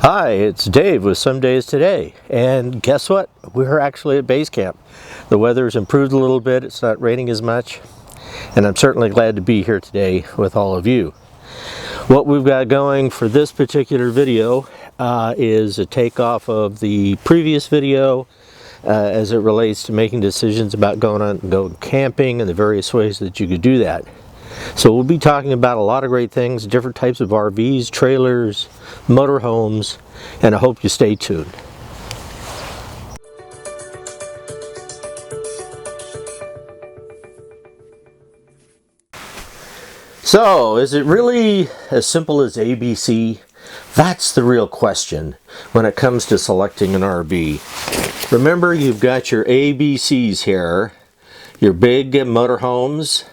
Hi, it's Dave with Some Days Today, and guess what? We're actually at base camp. The weather's improved a little bit, it's not raining as much, and I'm certainly glad to be here today with all of you. What we've got going for this particular video is a takeoff of the previous video as it relates to making decisions about going camping and the various ways that you could do that. So we'll be talking about a lot of great things, different types of RVs, trailers, motorhomes, and I hope you stay tuned. So, is it really as simple as ABC? That's the real question when it comes to selecting an RV. Remember, you've got your ABCs here, your big motorhomes.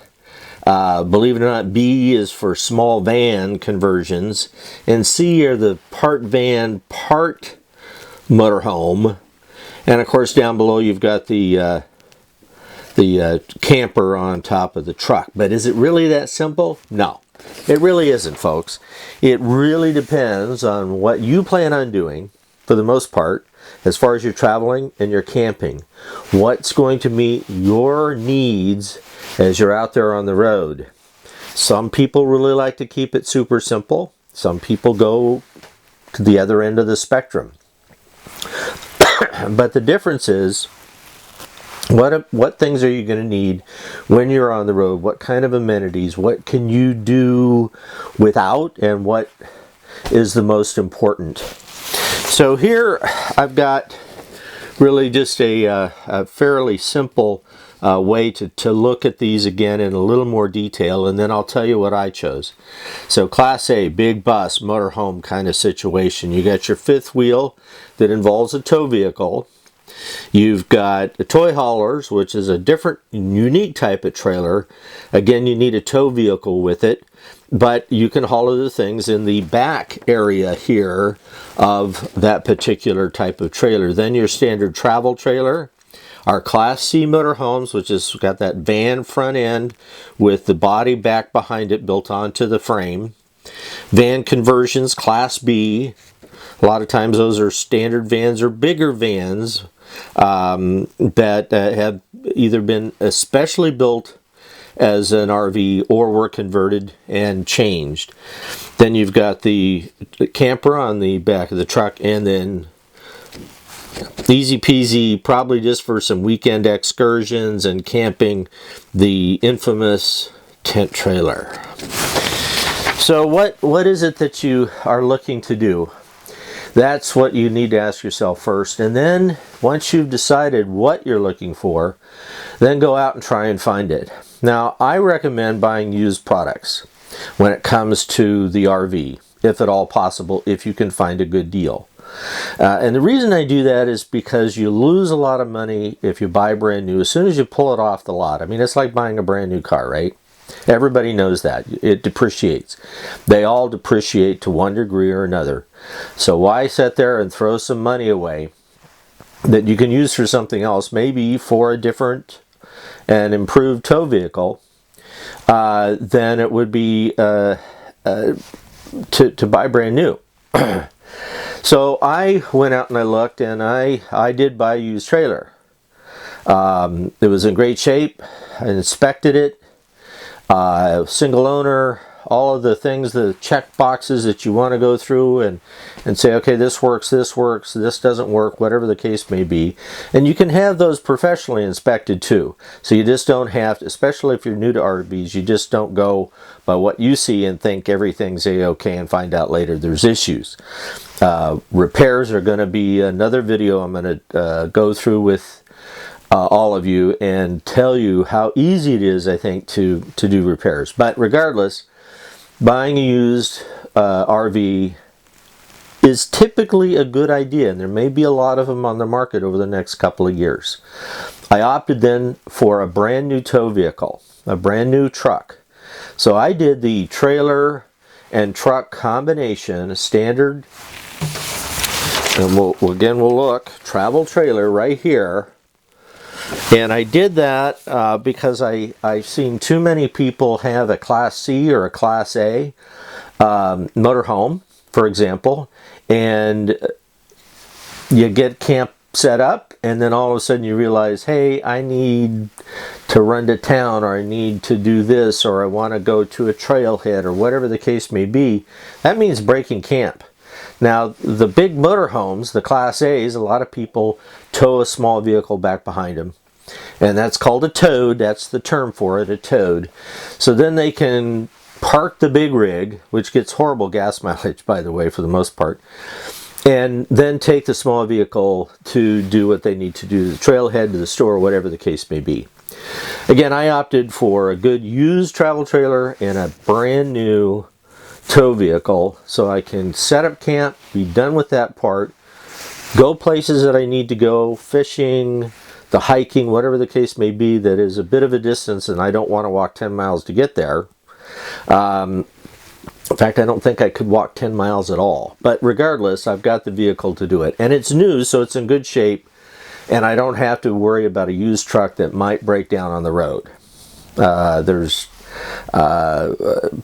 Believe it or not, B is for small van conversions, and C are the part van, part motorhome, and of course down below you've got the camper on top of the truck. But is it really that simple? No, it really isn't, folks. It really depends on what you plan on doing, for the most part, as far as you're traveling and you're camping. What's going to meet your needs as you're out there on the road. Some people really like to keep it super simple. Some people go to the other end of the spectrum. But the difference is, what things are you going to need when you're on the road? What kind of amenities? What can you do without? And what is the most important? So here I've got really just a fairly simple way to look at these again in a little more detail, and then I'll tell you what I chose. So Class A, big bus, motorhome kind of situation. You got your fifth wheel that involves a tow vehicle. You've got the toy haulers, which is a different, unique type of trailer. Again, you need a tow vehicle with it, but you can haul other things in the back area here of that particular type of trailer. Then your standard travel trailer. Our Class C motorhomes, which has got that van front end with the body back behind it built onto the frame. Van conversions, Class B. A lot of times those are standard vans or bigger vans that have either been especially built as an RV or were converted and changed. Then you've got the camper on the back of the truck, and then easy peasy, probably just for some weekend excursions and camping, the infamous tent trailer. So what is it that you are looking to do? That's what you need to ask yourself first. And then once you've decided what you're looking for, then go out and try and find it. Now, I recommend buying used products when it comes to the RV, if at all possible, if you can find a good deal. And the reason I do that is because you lose a lot of money if you buy brand new as soon as you pull it off the lot. I mean, it's like buying a brand new car, right? Everybody knows that. It depreciates. They all depreciate to one degree or another. So why sit there and throw some money away that you can use for something else, maybe for a different and improved tow vehicle, than it would be to buy brand new. So I went out and I looked, and I did buy a used trailer. It was in great shape. I inspected it. Single owner, all of the things, the check boxes that you want to go through and say, okay, this works, this doesn't work, whatever the case may be. And you can have those professionally inspected too. So you just don't have to, especially if you're new to RVs, you just don't go by what you see and think everything's a-okay and find out later there's issues. Repairs are going to be another video I'm going to go through with all of you and tell you how easy it is, I think, to do repairs. But regardless, buying a used RV is typically a good idea, and there may be a lot of them on the market over the next couple of years. I opted then for a brand new tow vehicle, a brand new truck. So I did the trailer and truck combination, standard, and we'll look, travel trailer right here. And I did that because I've seen too many people have a Class C or a Class A motorhome, for example, and you get camp set up, and then all of a sudden you realize, hey, I need to run to town, or I need to do this, or I want to go to a trailhead, or whatever the case may be. That means breaking camp. Now, the big motorhomes, the Class A's, a lot of people tow a small vehicle back behind them. And that's called a toad. That's the term for it, a toad. So then they can park the big rig, which gets horrible gas mileage, by the way, for the most part, and then take the small vehicle to do what they need to do, the trailhead, to the store, whatever the case may be. Again, I opted for a good used travel trailer and a brand new tow vehicle, so I can set up camp, be done with that part, go places that I need to go, fishing, the hiking, whatever the case may be, that is a bit of a distance and I don't want to walk 10 miles to get there. In fact, I don't think I could walk 10 miles at all. But regardless, I've got the vehicle to do it. And it's new, so it's in good shape, and I don't have to worry about a used truck that might break down on the road. There's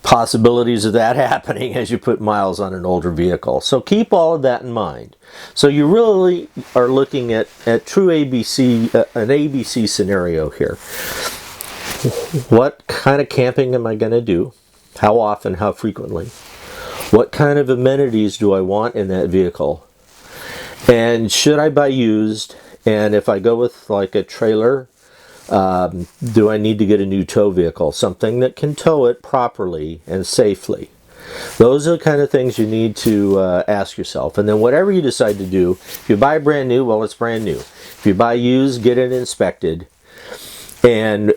possibilities of that happening as you put miles on an older vehicle. So keep all of that in mind. So you really are looking at true ABC, an ABC scenario here. What kind of camping am I going to do? How often? How frequently? What kind of amenities do I want in that vehicle? And should I buy used? And if I go with like a trailer, do I need to get a new tow vehicle? Something that can tow it properly and safely. Those are the kind of things you need to ask yourself. And then whatever you decide to do, if you buy brand new, well, it's brand new. If you buy used, get it inspected. And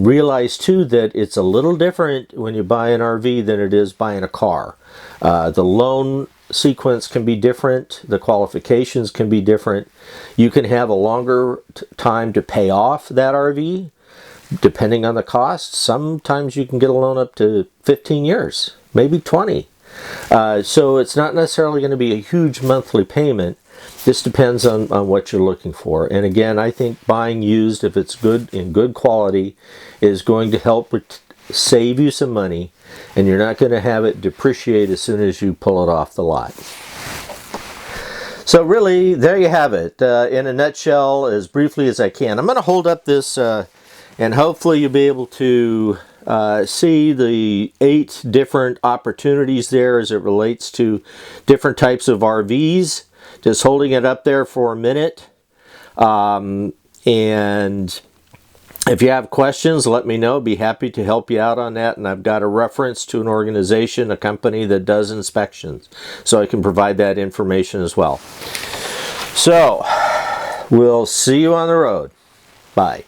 realize too that it's a little different when you buy an RV than it is buying a car. The loan sequence can be different. The qualifications can be different. You can have a longer time to pay off that RV depending on the cost. Sometimes you can get a loan up to 15 years, maybe 20. So it's not necessarily going to be a huge monthly payment. This depends on what you're looking for. And again, I think buying used, if it's good, in good quality, is going to help save you some money, and you're not going to have it depreciate as soon as you pull it off the lot. So really, there you have it, in a nutshell, as briefly as I can. I'm going to hold up this, and hopefully you'll be able to see the 8 different opportunities there as it relates to different types of RVs. Just holding it up there for a minute. And if you have questions, let me know. Be happy to help you out on that. And I've got a reference to an organization, a company that does inspections, so I can provide that information as well. So, we'll see you on the road. Bye.